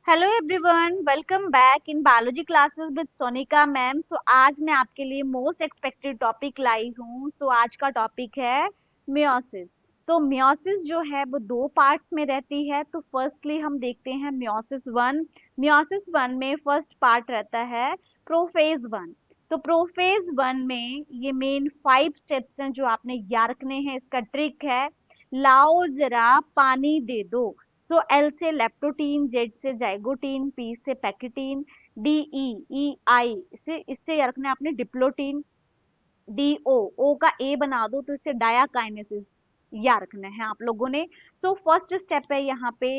Hello everyone, welcome back in biology classes with Sonika ma'am. So आज मैं आपके लिए मोस्ट एक्सपेक्टेड टॉपिक लाई हूँ। सो आज का टॉपिक है मियोसिस। तो मियोसिस जो है वो दो पार्ट्स में रहती है। तो फर्स्टली हम देखते हैं मियोसिस वन। मियोसिस वन में फर्स्ट पार्ट रहता है प्रोफेज वन। तो प्रोफेज वन में ये मेन 5 स्टेप्स हैं जो आपने याद रखने हैं। इसका ट्रिक है लाओ जरा पानी दे दो। सो एल से लेप्टोटीन, जेड से जाइगोटीन, पी से पैकेटीन, डी ई आई से इससे रखना है आपने डिप्लोटीन, डी ओ का ए बना दो तो इससे डायाकाइनेसिस या रखना है आप लोगों ने। सो फर्स्ट स्टेप है यहाँ पे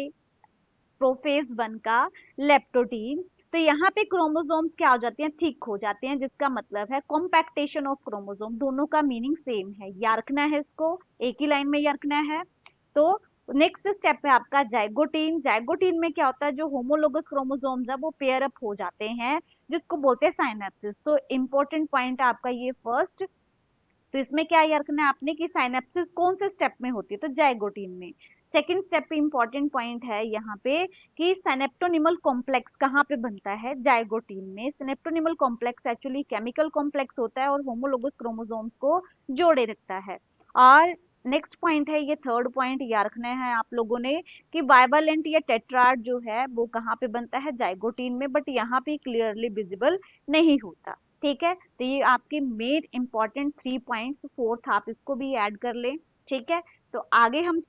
प्रोफेज वन का लेप्टोटीन। तो यहाँ पे क्रोमोसोम्स क्या हो जाते हैं, थिक हो जाते हैं, जिसका मतलब है कॉम्पैक्टेशन ऑफ क्रोमोसोम। दोनों का मीनिंग सेम है, या रखना है इसको, एक ही लाइन में या रखना है। तो नेक्स्ट स्टेप है आपका जाइगोटीन। जाइगोटीन में क्या होता है, जो होमोलोगस क्रोमोसोम्स है वो पेयर अप हो जाते हैं, जिसको बोलते हैं साइनेप्सिस। तो इंपॉर्टेंट पॉइंट है आपका ये फर्स्ट। तो इसमें क्या याद रखना है आपने कि साइनेप्सिस कौन से स्टेप में होती है, तो जाइगोटीन में। सेकंड स्टेप पे इंपॉर्टेंट पॉइंट है यहाँ पे कि सिनेप्टोनिमल कॉम्प्लेक्स कहाँ पे बनता है, जाइगोटीन में। Synaptonemal complex actually chemical complex होता है और होमोलोगस क्रोमोसोम्स को जोड़े रखता है। और नेक्स्ट पॉइंट है, ये थर्ड पॉइंट याद रखना है आप लोगों ने कि बाइवेलेंट या टेट्राड जो है वो कहाँ पे बनता है, जाइगोटीन में, बट यहाँ पे क्लियरली विजिबल नहीं होता। ठीक है, तो ये आपके मेन इंपॉर्टेंट 3 पॉइंट्स। फोर्थ आप इसको भी ऐड कर लें। ठीक है, तो आगे हम,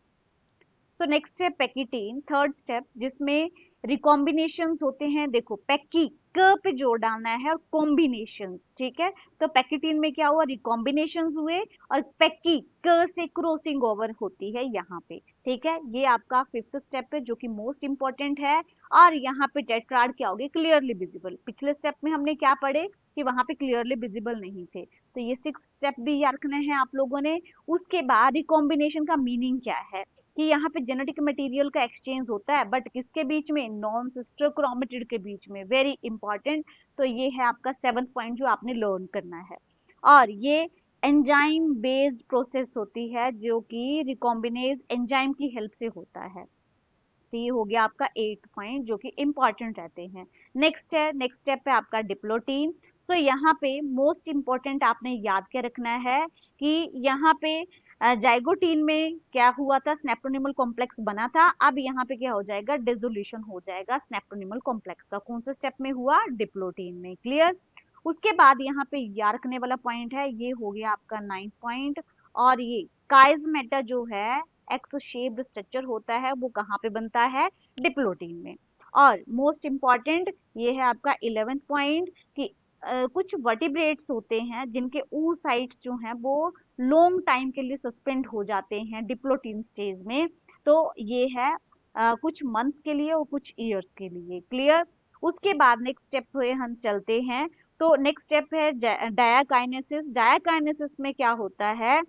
तो नेक्स्ट है पेकिटीन, थर्ड स्टेप, जिसमें रिकॉम्बिनेशंस होते हैं। देखो पेकी क पे जोर डालना है और कॉम्बिनेशन। ठीक है, तो पेकिटीन में क्या हुआ, रिकॉम्बिनेशंस हुए और पेकी क से क्रॉसिंग ओवर होती है यहाँ पे। ठीक है, ये आपका फिफ्थ स्टेप है जो कि मोस्ट इंपॉर्टेंट है। और यहाँ पे टेट्राड क्या होगी, क्लियरली विजिबल। पिछले स्टेप में हमने क्या पढ़े कि वहां पे क्लियरली विजिबल नहीं थे। तो ये 6 स्टेप भी याद रखने हैं आप लोगों ने। उसके बाद रिकॉम्बिनेशन का मीनिंग क्या है कि यहाँ पे जेनेटिक मटेरियल का एक्सचेंज होता है, बट किसके बीच में, नॉन सिस्टर क्रोमेटिड के बीच में। Very important. तो ये है आपका 7th पॉइंट जो आपने लर्न करना है। और ये एंजाइम बेस्ड प्रोसेस होती है जो कि रिकॉम्बिनेज एंजाइम की हेल्प से होता है। तो ये हो गया आपका 8 पॉइंट जो कि इंपॉर्टेंट रहते हैं। नेक्स्ट है, नेक्स्ट स्टेप है आपका डिप्लोटीन। तो यहाँ पे मोस्ट इंपॉर्टेंट आपने याद क्या रखना है कि यहाँ पे जाइगोटीन में क्या हुआ था, स्नेप्टोनिमल कॉम्प्लेक्स बना था। अब यहाँ पे क्या हो जाएगा, डिसोल्यूशन हो जाएगा स्नेप्टोनिमल कॉम्प्लेक्स का। कौन से स्टेप में हुआ, डिप्लोटीन में। क्लियर। उसके बाद यहाँ पे याद रखने वाला पॉइंट है, ये हो गया आपका 9th पॉइंट। और ये काइजमेटा जो है, एक्स शेप्ड स्ट्रक्चर होता है, वो कहाँ पे बनता है, डिप्लोटीन में। और मोस्ट इंपॉर्टेंट ये है आपका 11th पॉइंट कि कुछ वर्टिब्रेट्स होते हैं जिनके oocytes जो हैं वो लॉन्ग टाइम के लिए सस्पेंड हो जाते हैं डिप्लोटीन स्टेज में। तो ये है कुछ मंथ्स के लिए और कुछ ईयर्स के लिए। क्लियर। उसके बाद नेक्स्ट स्टेप पे हम चलते हैं। तो नेक्स्ट स्टेप है डायाकाइनेसिस। डायाकाइनेसिस में क्या होता है,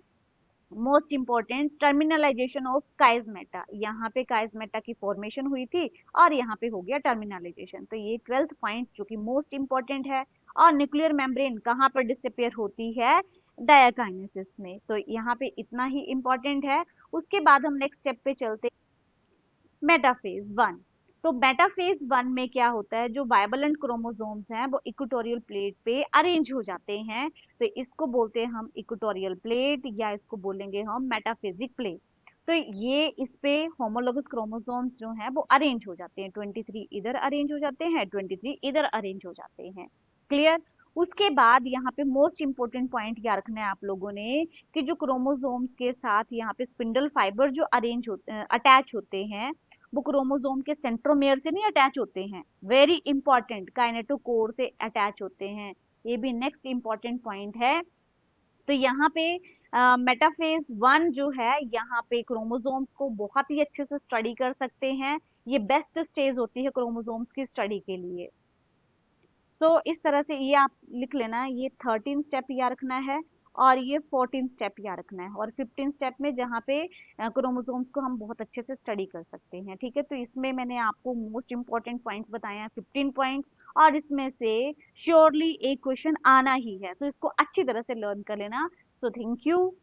मोस्ट इंपॉर्टेंट, टर्मिनलाइजेशन ऑफ काइजमेटा। यहाँ पे काइजमेटा की फॉर्मेशन हुई थी और यहाँ पे हो गया टर्मिनलाइजेशन। तो ये 12th पॉइंट जो कि मोस्ट इंपॉर्टेंट है। और न्यूक्लियर मेम्ब्रेन कहाँ पर डिसअपियर होती है, डायाकाइनेसिस में। तो यहाँ पे इतना ही इंपॉर्टेंट है। उसके बाद हम नेक्स्ट स्टेप पे चलते, मेटाफेज वन। तो मेटाफेज वन में क्या होता है, जो बाइवेलेंट क्रोमोसोम्स हैं वो इक्वेटोरियल प्लेट पे अरेंज हो जाते हैं। तो इसको बोलते हैं हम इक्वेटोरियल प्लेट, या इसको बोलेंगे हम मेटाफेजिक प्लेट। तो ये इस पे होमोलोगस क्रोमोसोम्स जो हैं वो अरेंज हो जाते हैं। 23 इधर अरेंज हो जाते हैं, 23 इधर अरेंज हो जाते हैं। क्लियर। उसके बाद यहाँ पे मोस्ट इंपोर्टेंट पॉइंट क्या रखना है आप लोगों ने कि जो क्रोमोसोम्स के साथ यहाँ पे स्पिंडल फाइबर जो अरेंज होते, अटैच होते हैं, वो क्रोमोसोम के सेंट्रोमेयर से नहीं अटैच होते हैं। वेरी इंपॉर्टेंट, काइनेटोकोर से अटैच होते हैं। ये भी नेक्स्ट इंपॉर्टेंट पॉइंट है। तो यहाँ पे मेटाफेज वन जो है, यहाँ पे क्रोमोसोम्स को बहुत ही अच्छे से स्टडी कर सकते हैं। ये बेस्ट स्टेज होती है क्रोमोसोम्स की स्टडी के लिए। सो इस तरह से ये आप लिख लेना, ये 13 स्टेप याद रखना है और ये 14 स्टेप याद रखना है। और 15 स्टेप में जहाँ पे क्रोमोसोम्स को हम बहुत अच्छे से स्टडी कर सकते हैं। ठीक है, तो इसमें मैंने आपको मोस्ट इंपॉर्टेंट पॉइंट्स बताए हैं, 15 पॉइंट्स। और इसमें से श्योरली एक क्वेश्चन आना ही है, तो इसको अच्छी तरह से लर्न कर लेना। तो थैंक यू।